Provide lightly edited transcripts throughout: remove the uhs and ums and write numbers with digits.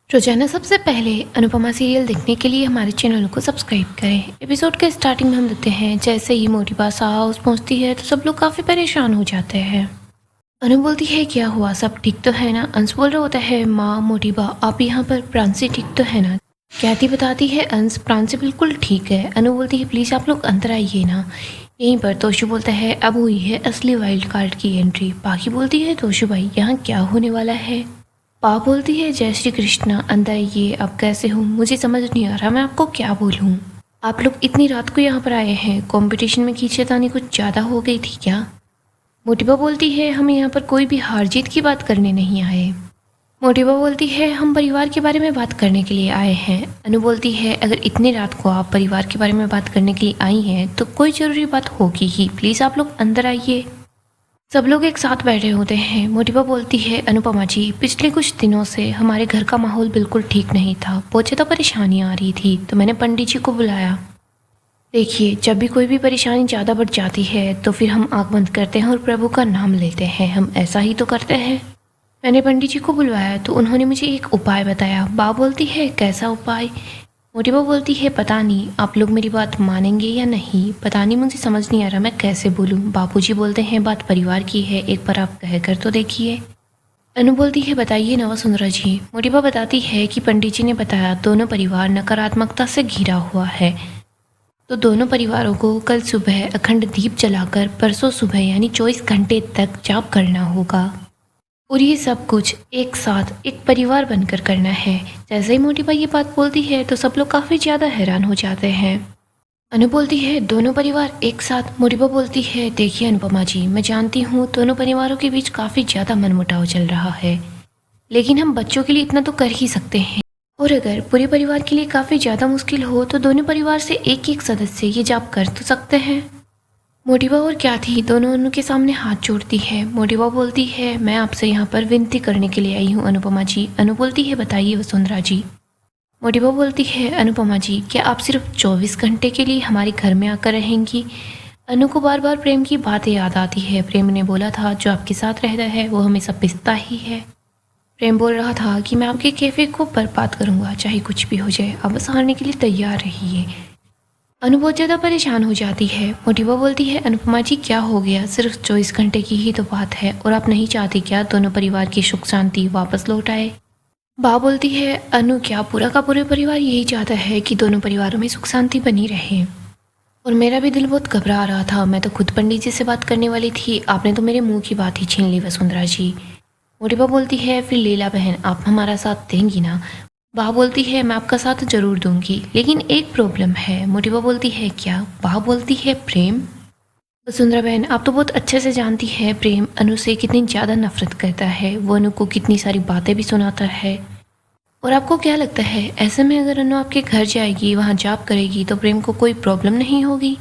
रोजाना सबसे पहले अनुपमा सीरियल देखने के लिए हमारे चैनल को सब्सक्राइब करें। एपिसोड के स्टार्टिंग में हम देखते हैं जैसे ही मोटिबा हाउस पहुंचती है तो सब लोग काफ़ी परेशान हो जाते हैं। अनु बोलती है क्या हुआ, सब ठीक तो है ना। अंश बोल रहा होता है माँ मोटिबा आप यहाँ पर, प्रांसी ठीक तो है ना। ख्याति बताती है अंश प्रांसी बिल्कुल ठीक है। अनु बोलती है प्लीज़ आप लोग अंदर आइए ना। यहीं पर तोशु बोलता है अब हुई है असली वाइल्ड कार्ड की एंट्री। बाकी बोलती है तोशु भाई यहाँ क्या होने वाला है। पा बोलती है जय श्री कृष्णा अंदर आइए, अब कैसे हूँ मुझे समझ नहीं आ रहा मैं आपको क्या बोलूँ। आप लोग इतनी रात को यहाँ पर आए हैं, कंपटीशन में खींचतानी कुछ ज़्यादा हो गई थी क्या। मोटिबा बोलती है हम यहाँ पर कोई भी हार जीत की बात करने नहीं आए। मोटिबा बोलती है हम परिवार के बारे में बात करने के लिए आए हैं। अनु बोलती है अगर इतनी रात को आप परिवार के बारे में बात करने के लिए आई हैं तो कोई ज़रूरी बात होगी ही, प्लीज़ आप लोग अंदर आइए। सब लोग एक साथ बैठे होते हैं। मोटिबा बोलती है अनुपमा जी पिछले कुछ दिनों से हमारे घर का माहौल बिल्कुल ठीक नहीं था, बहुत ज़्यादा परेशानियाँ आ रही थी तो मैंने पंडित जी को बुलाया। देखिए जब भी कोई भी परेशानी ज़्यादा बढ़ जाती है तो फिर हम आँख बंद करते हैं और प्रभु का नाम लेते हैं, हम ऐसा ही तो करते हैं। मैंने पंडित जी को बुलवाया तो उन्होंने मुझे एक उपाय बताया। बा बोलती है कैसा उपाय। मोटिबा बोलती है पता नहीं आप लोग मेरी बात मानेंगे या नहीं, पता नहीं मुझे समझ नहीं आ रहा मैं कैसे बोलूँ। बापूजी बोलते हैं बात परिवार की है, एक बार आप कह कर तो देखिए। अनु बोलती है बताइए ना वसुंधरा जी। मोटिबा बताती है कि पंडित जी ने बताया दोनों परिवार नकारात्मकता से घिरा हुआ है, तो दोनों परिवारों को कल सुबह अखंड दीप जलाकर परसों सुबह यानी 24 घंटे तक जाप करना होगा और ये सब कुछ एक साथ एक परिवार बनकर करना है। जैसे ही मोटिबा ये बात बोलती है तो सब लोग काफ़ी ज़्यादा हैरान हो जाते हैं। अनु बोलती है दोनों परिवार एक साथ। मोटिबा बोलती है देखिए अनुपमा जी मैं जानती हूँ दोनों परिवारों के बीच काफ़ी ज़्यादा मनमुटाव चल रहा है, लेकिन हम बच्चों के लिए इतना तो कर ही सकते हैं, और अगर पूरे परिवार के लिए काफ़ी ज़्यादा मुश्किल हो तो दोनों परिवार से एक एक सदस्य ये जाप कर तो सकते हैं। मोटिबा और ख्याति दोनों अनु के सामने हाथ जोड़ती है। मोटिबा बोलती है मैं आपसे यहाँ पर विनती करने के लिए आई हूँ अनुपमा जी। अनु बोलती है बताइए वसुंधरा जी। मोटिबा बोलती है अनुपमा जी क्या आप सिर्फ 24 घंटे के लिए हमारे घर में आकर रहेंगी। अनु को बार बार प्रेम की बातें याद आती है। प्रेम ने बोला था जो आपके साथ रहता है वो हमेशा पिसता ही है। प्रेम बोल रहा था कि मैं आपके कैफे को बर्बाद करूँगा चाहे कुछ भी हो जाए, आप बस हारने के लिए तैयार रहिए। अनु बहुत ज़्यादा परेशान हो जाती है। मोटिबा बोलती है अनुपमा जी क्या हो गया, सिर्फ 24 घंटे की ही तो बात है और आप नहीं चाहती क्या दोनों परिवार की सुख शांति वापस लौट आए। बा बोलती है अनु क्या पूरा का पूरा परिवार यही चाहता है कि दोनों परिवारों में सुख शांति बनी रहे, और मेरा भी दिल बहुत घबरा रहा था, मैं तो खुद पंडित जी से बात करने वाली थी, आपने तो मेरे मुंह की बात ही छीन ली वसुंधरा जी। मोटिबा बोलती है फिर लीला बहन आप हमारा साथ देंगी ना। बा बोलती है मैं आपका साथ जरूर दूंगी, लेकिन एक प्रॉब्लम है। मोटिबा बोलती है क्या। बा बोलती है प्रेम। वसुंधरा बहन आप तो बहुत अच्छे से जानती है प्रेम अनु से कितनी ज़्यादा नफरत करता है, वो अनु को कितनी सारी बातें भी सुनाता है, और आपको क्या लगता है ऐसे में अगर अनु आपके घर जाएगी वहाँ जाप करेगी तो प्रेम को कोई प्रॉब्लम नहीं होगी।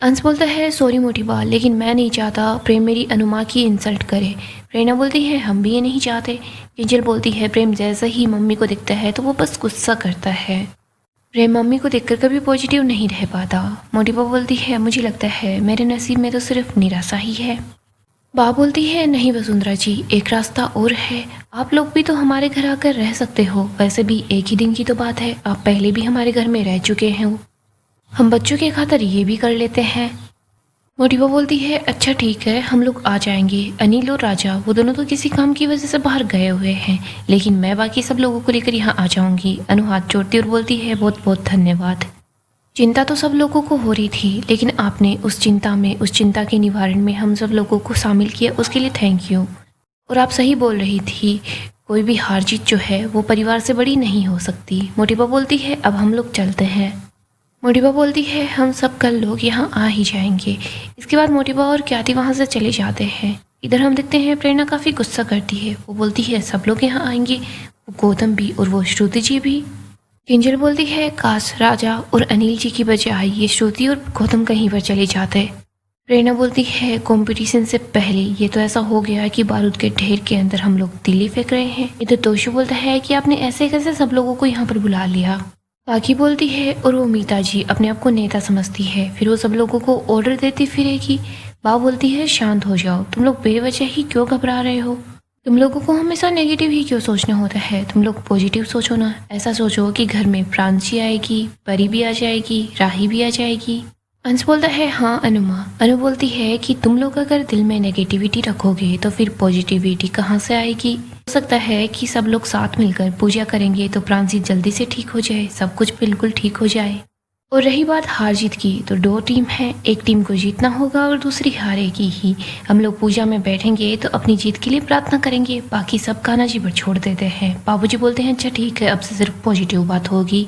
अंश बोलता है सॉरी मोटिबा लेकिन मैं नहीं चाहता प्रेम मेरी अनुमा की इंसल्ट करे। प्रेरणा बोलती है हम भी ये नहीं चाहते। किंजल बोलती है प्रेम जैसे ही मम्मी को दिखता है तो वो बस गुस्सा करता है, प्रेम मम्मी को देखकर कभी पॉजिटिव नहीं रह पाता। मोटिबा बोलती है मुझे लगता है मेरे नसीब में तो सिर्फ निराशा ही है। बा बोलती है नहीं वसुंधरा जी एक रास्ता और है, आप लोग भी तो हमारे घर आकर रह सकते हो, वैसे भी एक ही दिन की तो बात है, आप पहले भी हमारे घर में रह चुके हैं, हम बच्चों के खातिर ये भी कर लेते हैं। मोटिबा बोलती है अच्छा ठीक है हम लोग आ जाएंगे। अनिल और राजा वो दोनों तो किसी काम की वजह से बाहर गए हुए हैं, लेकिन मैं बाकी सब लोगों को लेकर यहाँ आ जाऊंगी। अनु हाथ जोड़ती और बोलती है बहुत बहुत धन्यवाद। चिंता तो सब लोगों को हो रही थी, लेकिन आपने उस चिंता के निवारण में हम सब लोगों को शामिल किया, उसके लिए थैंक यू। और आप सही बोल रही थी, कोई भी हार जीत जो है वो परिवार से बड़ी नहीं हो सकती। मोटिबा बोलती है अब हम लोग चलते हैं। मोटिबा बोलती है हम सब कल लोग यहाँ आ ही जाएंगे। इसके बाद मोटिबा और ख्याति वहाँ से चले जाते हैं। इधर हम देखते हैं प्रेरणा काफ़ी गुस्सा करती है, वो बोलती है सब लोग यहाँ आएंगे, वो गौतम भी और वो श्रुति जी भी। किंजल बोलती है काश राजा और अनिल जी की बजाय ये श्रुति और गौतम कहीं पर चले जाते। प्रेरणा बोलती है कंपटीशन से पहले ये तो ऐसा हो गया कि बारूद के ढेर के अंदर हम लोग तीली फेंक रहे हैं। इधर तोशु बोलता है कि आपने ऐसे कैसे सब लोगों को यहाँ पर बुला लिया। बाकी बोलती है और वो मीता जी अपने आप को नेता समझती है, फिर वो सब लोगों को ऑर्डर देती फिरेगी। बा बोलती है शांत हो जाओ, तुम लोग बेवजह ही क्यों घबरा रहे हो। तुम लोगों को हमेशा नेगेटिव ही क्यों सोचना होता है, तुम लोग पॉजिटिव सोचो ना। ऐसा सोचो कि घर में प्रांशी आएगी, परी भी आ जाएगी, राही भी आ जाएगी। अंश बोलता है हाँ अनुमा। अनु बोलती है कि तुम लोग अगर दिल में नेगेटिविटी रखोगे तो फिर पॉजिटिविटी कहाँ से आएगी। हो सकता है कि सब लोग साथ मिलकर पूजा करेंगे तो प्रांशी जल्दी से ठीक हो जाए, सब कुछ बिल्कुल ठीक हो जाए। और रही बात हार जीत की, तो दो टीम है, एक टीम को जीतना होगा और दूसरी हारेगी ही। हम लोग पूजा में बैठेंगे तो अपनी जीत के लिए प्रार्थना करेंगे, बाकी सब कान्हा जी पर छोड़ देते हैं। बाबूजी बोलते हैं अच्छा ठीक है, अब से सिर्फ पॉजिटिव बात होगी।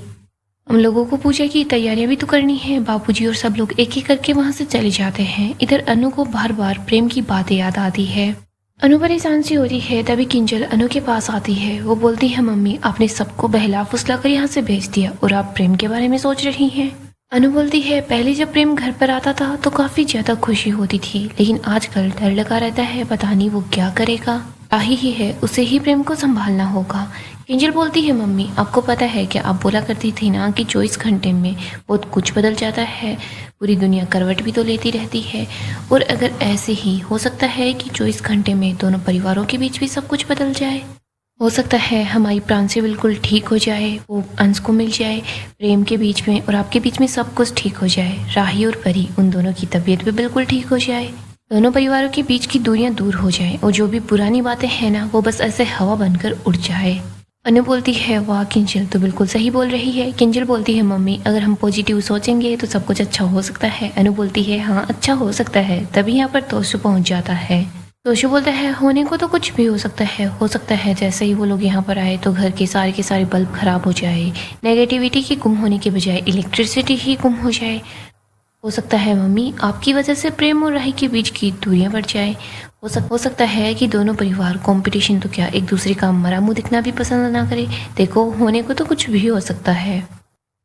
हम लोगों को पूजा की तैयारियां भी तो करनी है। बाबूजी और सब लोग एक एक करके वहां से चले जाते हैं। इधर अनु को बार बार प्रेम की बातें याद आती है। अनु परेशान सी होती है, तभी किंजल अनु के पास आती है। वो बोलती है मम्मी आपने सबको बहला फुसला कर यहाँ से भेज दिया और आप प्रेम के बारे में सोच रही हैं। अनु बोलती है पहले जब प्रेम घर पर आता था तो काफी ज्यादा खुशी होती थी, लेकिन आजकल डर लगा रहता है, पता नहीं वो क्या करेगा। राही ही है, उसे ही प्रेम को संभालना होगा। किंजल बोलती है मम्मी आपको पता है क्या, आप बोला करती थी ना कि 24 घंटे में बहुत कुछ बदल जाता है, पूरी दुनिया करवट भी तो लेती रहती है। और अगर ऐसे ही हो सकता है कि 24 घंटे में दोनों परिवारों के बीच भी सब कुछ बदल जाए। हो सकता है हमारी प्रांशी बिल्कुल ठीक हो जाए, वो अंश को मिल जाए, प्रेम के बीच में और आपके बीच में सब कुछ ठीक हो जाए। राही और परी उन दोनों की तबीयत भी बिल्कुल ठीक हो जाए, दोनों परिवारों के बीच की दूरियां दूर हो जाए और जो भी पुरानी बातें हैं ना वो बस ऐसे हवा बनकर उड़ जाए। अनु बोलती है वाह किंजल तो बिल्कुल सही बोल रही है। किंजल बोलती है मम्मी अगर हम पॉजिटिव सोचेंगे तो सब कुछ अच्छा हो सकता है। अनु बोलती है हाँ अच्छा हो सकता है। तभी यहाँ पर तोशु पहुंच जाता है। तोशु बोलता है होने को तो कुछ भी हो सकता है। हो सकता है जैसे ही वो लोग यहाँ पर आए तो घर के सारे बल्ब खराब हो जाए, नेगेटिविटी के गुम होने के बजाय इलेक्ट्रिसिटी ही गुम हो जाए। हो सकता है मम्मी आपकी वजह से प्रेम और राही के बीच की दूरियां बढ़ जाए। हो सकता है कि दोनों परिवार कंपटीशन तो क्या एक दूसरे का मरा मुंह दिखना भी पसंद ना करे। देखो होने को तो कुछ भी हो सकता है।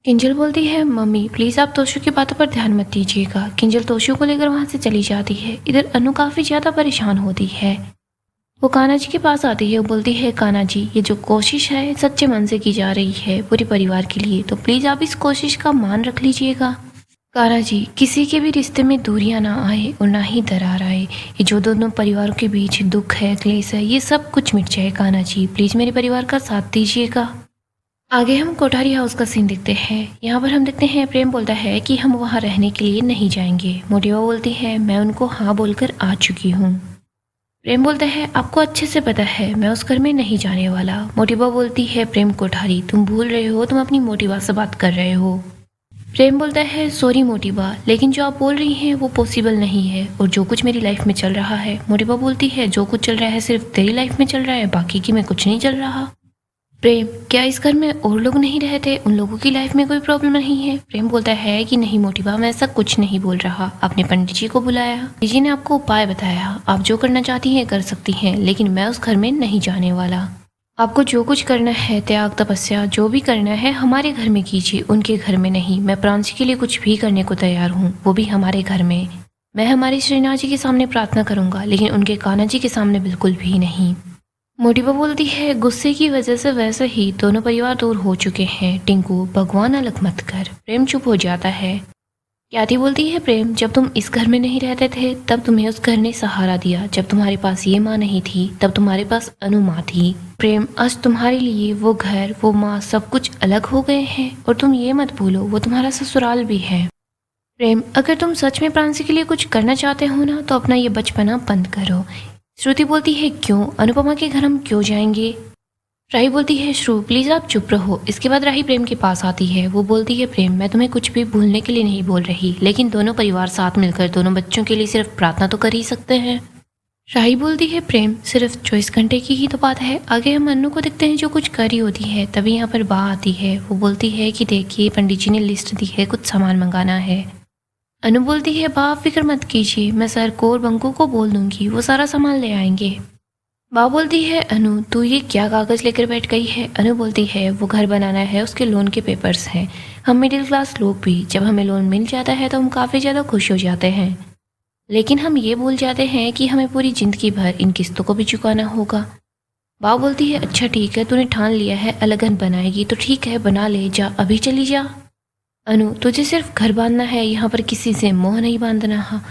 किंजल बोलती है मम्मी प्लीज आप तोशु की बातों पर ध्यान मत दीजिएगा। किंजल तोशु को लेकर वहां से चली जाती है। इधर अनु काफी ज्यादा परेशान होती है। वो कान्हा जी के पास आती है। वो बोलती है कान्हा जी ये जो कोशिश है सच्चे मन से की जा रही है पूरे परिवार के लिए, तो प्लीज आप इस कोशिश का मान रख लीजिएगा। कान्हा जी किसी के भी रिश्ते में दूरियां ना आए और ना ही दरार आए। ये जो दोनों परिवारों के बीच दुख है, क्लेश है, ये सब कुछ मिट जाए। कान्हा जी प्लीज मेरे परिवार का साथ दीजिएगा। आगे हम कोठारी हाउस का सीन देखते हैं। यहाँ पर हम देखते हैं प्रेम बोलता है कि हम वहाँ रहने के लिए नहीं जाएंगे। मोटिवा बोलती है मैं उनको हाँ बोलकर आ चुकी हूँ। प्रेम बोलता है आपको अच्छे से पता है मैं उस घर में नहीं जाने वाला। मोटिवा बोलती है प्रेम कोठारी तुम भूल रहे हो, तुम अपनी मोटिवा से बात कर रहे हो। प्रेम बोलता है सॉरी मोटिवा, लेकिन जो आप बोल रही हैं वो पॉसिबल नहीं है और जो कुछ मेरी लाइफ में चल रहा है। मोटिवा बोलती है जो कुछ चल रहा है सिर्फ तेरी लाइफ में चल रहा है, बाकी की में कुछ नहीं चल रहा। प्रेम क्या इस घर में और लोग नहीं रहते, उन लोगों की लाइफ में कोई प्रॉब्लम नहीं है। प्रेम बोलता है कि नहीं मोटिवा मैं ऐसा कुछ नहीं बोल रहा। आपने पंडित जी को बुलाया, पंडित जी ने आपको उपाय बताया, आप जो करना चाहती हैं कर सकती हैं, लेकिन मैं उस घर में नहीं जाने वाला। आपको जो कुछ करना है त्याग तपस्या जो भी करना है हमारे घर में कीजिए, उनके घर में नहीं। मैं प्रांशी के लिए कुछ भी करने को तैयार हूँ, वो भी हमारे घर में। मैं हमारे श्रीनाथ जी के सामने प्रार्थना करूंगा, लेकिन उनके कान्हा जी के सामने बिल्कुल भी नहीं। मोटिवा बोलती है गुस्से की वजह से वैसे ही दोनों परिवार दूर हो चुके हैं। टिंकू भगवान अलग मत कर। प्रेम चुप हो जाता है। ख्याति बोलती है प्रेम जब तुम इस घर में नहीं रहते थे तब तुम्हें उस घर ने सहारा दिया, जब तुम्हारे पास ये माँ नहीं थी तब तुम्हारे पास अनु माँ थी। प्रेम आज तुम्हारे लिए वो घर वो माँ सब कुछ अलग हो गए हैं और तुम ये मत भूलो वो तुम्हारा ससुराल भी है। प्रेम अगर तुम सच में प्रांशी के लिए कुछ करना चाहते हो ना तो अपना ये बचपना बंद करो। श्रुति बोलती है क्यों, अनुपमा के घर हम क्यों जाएंगे। राही बोलती है श्रु प्लीज आप चुप रहो। इसके बाद राही प्रेम के पास आती है। वो बोलती है प्रेम मैं तुम्हें कुछ भी भूलने के लिए नहीं बोल रही, लेकिन दोनों परिवार साथ मिलकर दोनों बच्चों के लिए सिर्फ प्रार्थना तो कर ही सकते हैं। राही बोलती है प्रेम सिर्फ 24 घंटे की ही तो बात है। आगे हम अन्नू को देखते हैं जो कुछ कर रही होती है। तभी यहाँ पर बा आती है। वो बोलती है कि देखिए पंडित जी ने लिस्ट दी है, कुछ सामान मंगाना है। अनु बोलती है बा आप फिक्र मत कीजिए, मैं सर को और बंकू को बोल दूंगी, वो सारा सामान ले आएंगे। बा बोलती है अनु तू ये क्या कागज लेकर बैठ गई है। अनु बोलती है वो घर बनाना है, उसके लोन के पेपर्स हैं। हम मिडिल क्लास लोग भी जब हमें लोन मिल जाता है तो हम काफ़ी ज़्यादा खुश हो जाते हैं, लेकिन हम ये भूल जाते हैं कि हमें पूरी ज़िंदगी भर इन किस्तों को भी चुकाना होगा। बा बोलती है अच्छा ठीक है, तूने ठान लिया है अलग घर बनाएगी तो ठीक है बना ले, जा अभी चली जा। अनु तुझे सिर्फ घर बांधना है, यहाँ पर किसी से मोह नहीं बांधना। हाँ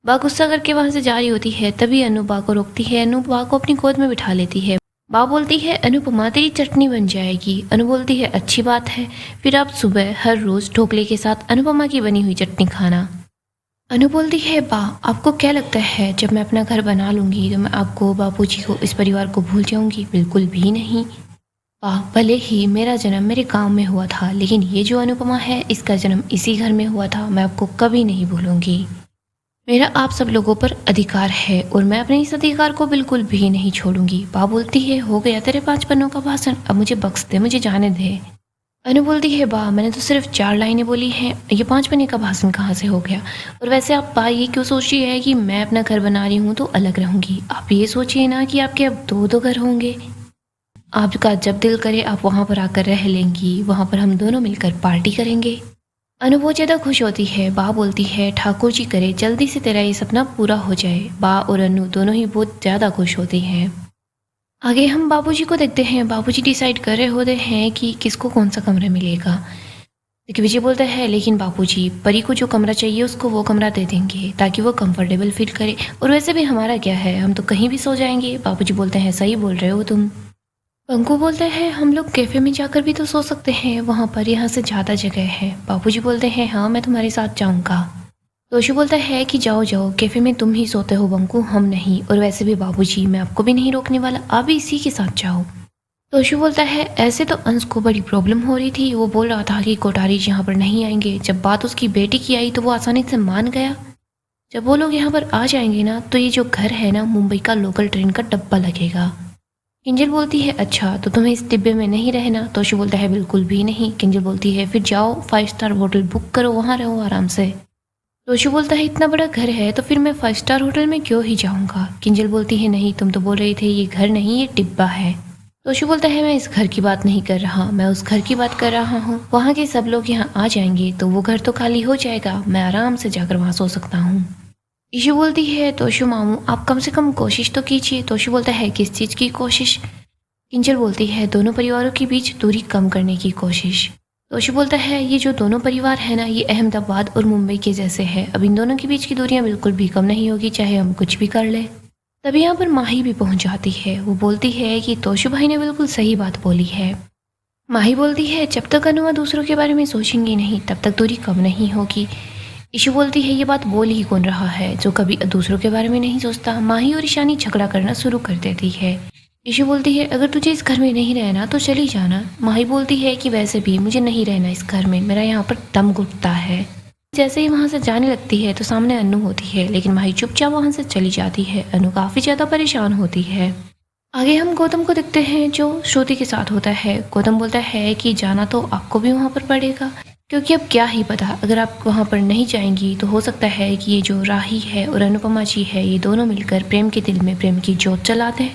बा गुस्सा करके वहां से जा रही होती है, तभी अनु बा को रोकती है। अनु बा को अपनी गोद में बिठा लेती है। बा बोलती है, अनुपमा तेरी चटनी बन जाएगी। अनु बोलती है, अच्छी बात है, फिर आप सुबह हर रोज ढोकले के साथ अनुपमा की बनी हुई चटनी खाना। अनु बोलती है, बा आपको क्या लगता है जब मैं अपना घर बना लूंगी तो मैं आपको, बापूजी को, इस परिवार को भूल जाऊंगी? बिल्कुल भी नहीं। बा भले ही मेरा जन्म मेरे गांव में हुआ था, लेकिन ये जो अनुपमा है इसका जन्म इसी घर में हुआ था। मैं आपको कभी नहीं भूलूंगी। मेरा आप सब लोगों पर अधिकार है और मैं अपने इस अधिकार को बिल्कुल भी नहीं छोड़ूंगी। बा बोलती है, हो गया तेरे 5 पन्नों का भाषण, अब मुझे बख्श दे, मुझे जाने दे। अनु बोलती है, बा मैंने तो सिर्फ 4 लाइनें बोली हैं, ये 5 पन्ने का भाषण कहाँ से हो गया? और वैसे आप बा ये क्यों सोच रही है कि मैं अपना घर बना रही हूँ तो अलग रहूंगी? आप ये सोचिए ना कि आपके अब 2-2 घर होंगे। आपका जब दिल करे आप वहाँ पर आकर रह लेंगी, वहाँ पर हम दोनों मिलकर पार्टी करेंगे। अनु बहुत ज़्यादा खुश होती है। बा बोलती है, ठाकुर जी करे जल्दी से तेरा ये सपना पूरा हो जाए। बा और अनु दोनों ही बहुत ज़्यादा खुश होती हैं। आगे हम बाबूजी को देखते हैं। बाबूजी डिसाइड कर रहे होते हैं कि किसको कौन सा कमरा मिलेगा। देखिए विजय बोलता है, लेकिन बाबूजी परी को जो कमरा चाहिए उसको वो कमरा दे देंगे ताकि वो कंफर्टेबल फील करे, और वैसे भी हमारा क्या है, हम तो कहीं भी सो जाएंगे। बाबूजी बोलते हैं, सही बोल रहे हो तुम। पंकु बोलते हैं, हम लोग कैफ़े में जाकर भी तो सो सकते हैं, वहाँ पर यहाँ से ज़्यादा जगह है। बाबूजी बोलते हैं, हाँ मैं तुम्हारे साथ जाऊँगा। तोशु बोलता है कि जाओ जाओ, कैफ़े में तुम ही सोते हो बंकू, हम नहीं, और वैसे भी बाबूजी मैं आपको भी नहीं रोकने वाला, आप भी इसी के साथ जाओ। तोशु बोलता है, ऐसे तो अंश को बड़ी प्रॉब्लम हो रही थी, वो बोल रहा था कि कोठारी यहाँ पर नहीं आएंगे। जब बात उसकी बेटी की आई तो वो आसानी से मान गया। जब वो लोग यहाँ पर आ जाएंगे ना तो ये जो घर है ना, मुंबई का लोकल ट्रेन का डब्बा लगेगा। किंजल बोलती है, अच्छा तो तुम्हें इस डिब्बे में नहीं रहना? तोशु बोलता है, बिल्कुल भी नहीं। किंजल बोलती है, फिर जाओ 5 स्टार होटल बुक करो, वहाँ रहो आराम से। तोशु बोलता है, इतना बड़ा घर है तो फिर मैं 5 स्टार होटल में क्यों ही जाऊँगा? किंजल बोलती है, नहीं तुम तो बोल रहे थे ये घर नहीं ये डिब्बा है। तोशु बोलता है, मैं इस घर की बात नहीं कर रहा, मैं उस घर की बात कर रहा हूँ। वहाँ के सब लोग यहाँ आ जाएंगे तो वो घर तो खाली हो जाएगा, मैं आराम से जाकर वहाँ सो सकता हूँ। ईशु बोलती है, तोशु मामू आप कम से कम कोशिश तो कीजिए। तोशु बोलता है, किस चीज़ की कोशिश? किंजल बोलती है, दोनों परिवारों के बीच दूरी कम करने की कोशिश। तोशु बोलता है, ये जो दोनों परिवार है ना, ये अहमदाबाद और मुंबई के जैसे है, अब इन दोनों के बीच की दूरियां बिल्कुल भी कम नहीं होगी चाहे हम कुछ भी कर ले। तभी यहाँ पर माही भी पहुँच जाती है। वो बोलती है कि तोशु भाई ने बिल्कुल सही बात बोली है। माही बोलती है, जब तक अनुमा दूसरों के बारे में सोचेंगी नहीं तब तक दूरी कम नहीं होगी। ईशु बोलती है, ये बात बोल ही कौन रहा है जो कभी दूसरों के बारे में नहीं सोचता? माही और ईशानी झगड़ा करना शुरू कर देती है। ईशु बोलती है, अगर तुझे इस घर में नहीं रहना तो चली जाना। माही बोलती है कि वैसे भी मुझे नहीं रहना इस घर में, मेरा यहाँ पर दम घुटता है। जैसे ही वहाँ से जाने लगती है तो सामने अनु होती है, लेकिन माही चुपचाप वहाँ से चली जाती है। अनु काफ़ी ज़्यादा परेशान होती है। आगे हम गौतम को देखते हैं जो श्रुति के साथ होता है। गौतम बोलता है कि जाना तो आपको भी वहाँ पर पड़ेगा, क्योंकि अब क्या ही पता, अगर आप वहाँ पर नहीं जाएंगी तो हो सकता है कि ये जो राही है और अनुपमा जी है ये दोनों मिलकर प्रेम के दिल में प्रेम की जोत जला दें।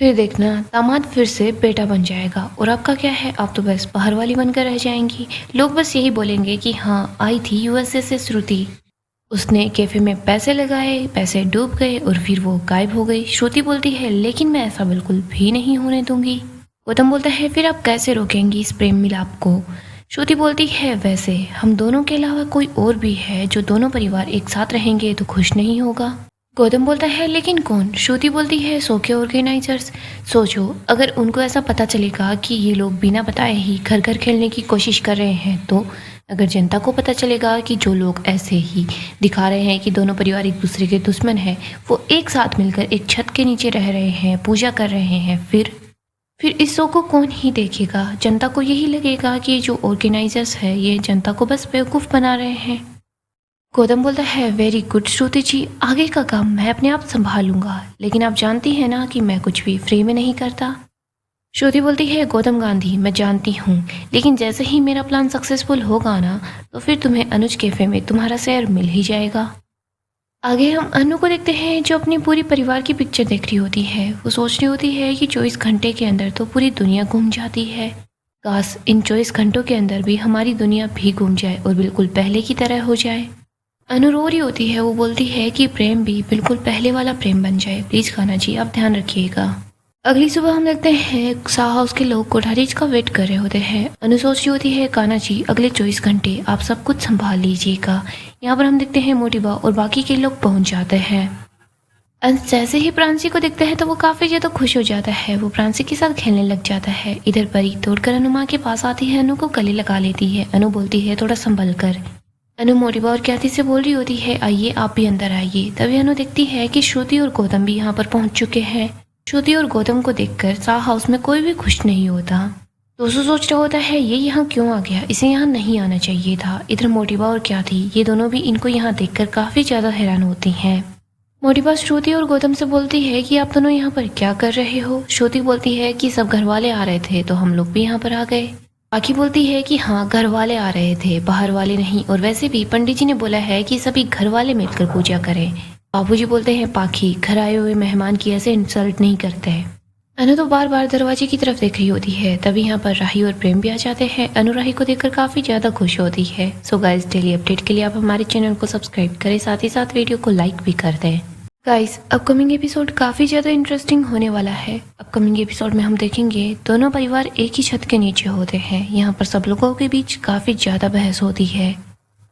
फिर देखना दामाद फिर से बेटा बन जाएगा और आपका क्या है, आप तो बस बाहर वाली बनकर रह जाएंगी। लोग बस यही बोलेंगे कि हाँ आई थी यूएसए से श्रुति, उसने कैफे में पैसे लगाए, पैसे डूब गए और फिर वो गायब हो गई। श्रुति बोलती है, लेकिन मैं ऐसा बिल्कुल भी नहीं होने दूंगी। गौतम बोलता है, फिर आप कैसे रोकेंगी इस प्रेम मिलाप को? श्रुति बोलती है, वैसे हम दोनों के अलावा कोई और भी है जो दोनों परिवार एक साथ रहेंगे तो खुश नहीं होगा। गौतम बोलता है, लेकिन कौन? श्रुति बोलती है, शो के ऑर्गेनाइजर्स। सोचो अगर उनको ऐसा पता चलेगा कि ये लोग बिना बताए ही घर घर खेलने की कोशिश कर रहे हैं, तो अगर जनता को पता चलेगा कि जो लोग ऐसे ही दिखा रहे हैं कि दोनों परिवार एक दूसरे के दुश्मन हैं, वो एक साथ मिलकर एक छत के नीचे रह रहे हैं, पूजा कर रहे हैं, फिर इस शो को कौन ही देखेगा? जनता को यही लगेगा कि जो ऑर्गेनाइजर्स है ये जनता को बस बेवकूफ़ बना रहे हैं। गौतम बोलता है, वेरी गुड श्रुति जी, आगे का काम मैं अपने आप संभालूंगा, लेकिन आप जानती हैं ना कि मैं कुछ भी फ्री में नहीं करता। श्रुति बोलती है, गौतम गांधी मैं जानती हूँ, लेकिन जैसे ही मेरा प्लान सक्सेसफुल होगा ना तो फिर तुम्हें अनुज कैफे में तुम्हारा शेयर मिल ही जाएगा। आगे हम अनु को देखते हैं जो अपनी पूरी परिवार की पिक्चर देख रही होती है। वो सोच रही होती है कि 24 घंटे के अंदर तो पूरी दुनिया घूम जाती है, काश इन 24 घंटों के अंदर भी हमारी दुनिया भी घूम जाए और बिल्कुल पहले की तरह हो जाए। अनु रो रही होती है। वो बोलती है कि प्रेम भी बिल्कुल पहले वाला प्रेम बन जाए, प्लीज़ खाना जी आप ध्यान रखिएगा। अगली सुबह हम देखते हैं सा हाउस के लोग कोठारीज का वेट कर रहे होते हैं। अनु सोच रही होती है, कान्हा जी अगले 24 घंटे आप सब कुछ संभाल लीजिएगा। यहाँ पर हम देखते हैं मोटिबा और बाकी के लोग पहुंच जाते हैं। अंश जैसे ही प्रांसी को देखता है तो वो काफी ज्यादा खुश हो जाता है। वो प्रांसी के साथ खेलने लग जाता है। इधर परी तोड़कर अनु माँ के पास आती है, अनु को गले लगा लेती है। अनु बोलती है थोड़ा संभल कर। अनु मोटिबा और ख्याति से बोल रही होती है, आइए आप भी अंदर आइए। तभी अनु देखती है कि श्रुति और गौतम भी यहाँ पर पहुंच चुके हैं। श्रुति और गौतम को देखकर सा हाउस में कोई भी खुश नहीं होता। दोस्तों सोच रहा होता है ये यहाँ क्यों आ गया, इसे यहाँ नहीं आना चाहिए था। इधर मोटिबा और ख्याति ये दोनों भी इनको यहाँ देखकर काफी ज्यादा हैरान होती हैं। मोटिबा श्रुति और गौतम से बोलती है कि आप दोनों यहाँ पर क्या कर रहे हो। श्रुति बोलती है कि सब घर वाले आ रहे थे तो हम लोग भी यहाँ पर आ गए। पाखी बोलती है कि हाँ घर वाले आ रहे थे, बाहर वाले नहीं, और वैसे भी पंडित जी ने बोला है कि सभी घर वाले मिलकर पूजा करें। बाबूजी बोलते हैं पाखी घर आए हुए मेहमान की ऐसे इंसल्ट नहीं करते। अनु तो बार बार दरवाजे की तरफ देख रही होती है। तभी यहाँ पर राही और प्रेम भी आ जाते हैं। अनु राही को देखकर काफी ज्यादा खुश होती है। सो गाइस डेली अपडेट के लिए आप हमारे चैनल को सब्सक्राइब करें, साथ ही साथ वीडियो को लाइक भी कर दें। गाइस अपकमिंग एपिसोड काफी ज्यादा इंटरेस्टिंग होने वाला है। अपकमिंग एपिसोड में हम देखेंगे दोनों परिवार एक ही छत के नीचे होते हैं। यहाँ पर सब लोगों के बीच काफी ज्यादा बहस होती है।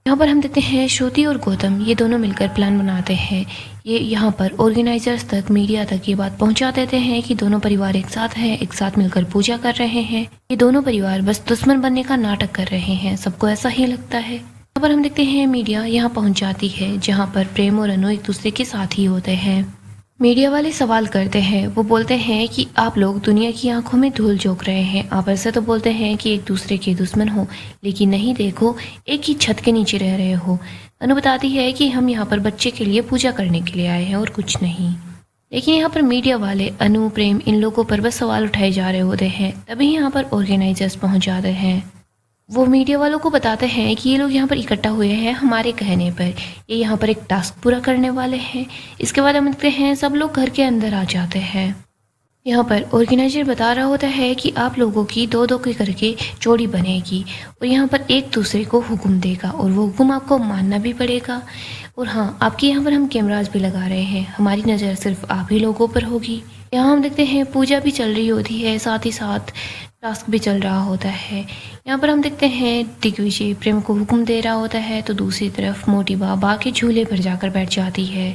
यहाँ पर हम देखते हैं श्रुति और गौतम ये दोनों मिलकर प्लान बनाते हैं। ये यहाँ पर ऑर्गेनाइजर्स तक, मीडिया तक ये बात पहुंचा देते हैं कि दोनों परिवार एक साथ हैं, एक साथ मिलकर पूजा कर रहे हैं। ये दोनों परिवार बस दुश्मन बनने का नाटक कर रहे हैं, सबको ऐसा ही लगता है। यहाँ पर हम देखते हैं मीडिया यहाँ पहुंच जाती है, जहाँ पर प्रेम और अनु एक दूसरे के साथ ही होते हैं। मीडिया वाले सवाल करते हैं। वो बोलते हैं कि आप लोग दुनिया की आंखों में धूल झोंक रहे हैं। आप ऐसे तो बोलते हैं कि एक दूसरे के दुश्मन हो, लेकिन नहीं, देखो एक ही छत के नीचे रह रहे हो। अनु बताती है कि हम यहाँ पर बच्चे के लिए पूजा करने के लिए आए हैं और कुछ नहीं। लेकिन यहाँ पर मीडिया वाले अनु, प्रेम इन लोगों पर बस सवाल उठाए जा रहे होते हैं। तभी यहाँ पर ऑर्गेनाइजर्स पहुँच जाते हैं। वो मीडिया वालों को बताते हैं कि ये लोग यहाँ पर इकट्ठा हुए हैं हमारे कहने पर, ये यहाँ पर एक टास्क पूरा करने वाले हैं। इसके बाद हम देखते हैं सब लोग घर के अंदर आ जाते हैं। यहाँ पर ऑर्गेनाइजर बता रहा होता है कि आप लोगों की दो दो के करके जोड़ी बनेगी और यहाँ पर एक दूसरे को हुक्म देगा और वो हुक्म आपको मानना भी पड़ेगा। और हाँ, आपके यहाँ पर हम कैमराज भी लगा रहे हैं, हमारी नज़र सिर्फ आप ही लोगों पर होगी। यहाँ हम देखते हैं पूजा भी चल रही होती है, साथ ही साथ टास्क भी चल रहा होता है। यहाँ पर हम देखते हैं दिग्विजय प्रेम को हुक्म दे रहा होता है, तो दूसरी तरफ मोटिबा बा के झूले पर जाकर बैठ जाती है।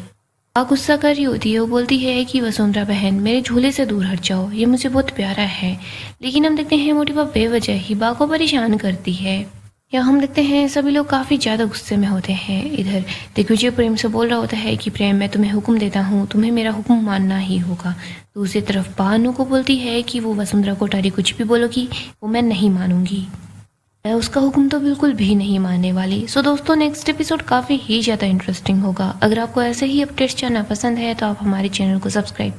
बा गुस्सा कर रही होती है। वो बोलती है कि वसुंधरा बहन मेरे झूले से दूर हट जाओ, ये मुझे बहुत प्यारा है। लेकिन हम देखते हैं मोटिबा बेवजह ही बा को परेशान करती है। यहाँ हम देखते हैं सभी लोग काफ़ी ज़्यादा गुस्से में होते हैं। इधर दिग्विजय प्रेम से बोल रहा होता है कि प्रेम मैं तुम्हें हुक्म देता हूँ, तुम्हें मेरा हुक्म मानना ही होगा। दूसरी तरफ बानू को बोलती है कि वो वसुंधरा कोठारी कुछ भी बोलोगी वो मैं नहीं मानूंगी, मैं उसका हुक्म तो बिल्कुल भी नहीं मानने वाली। सो दोस्तों नेक्स्ट एपिसोड काफ़ी ही ज़्यादा इंटरेस्टिंग होगा। अगर आपको ऐसे ही अपडेट्स जानना पसंद है तो आप हमारे चैनल को सब्सक्राइब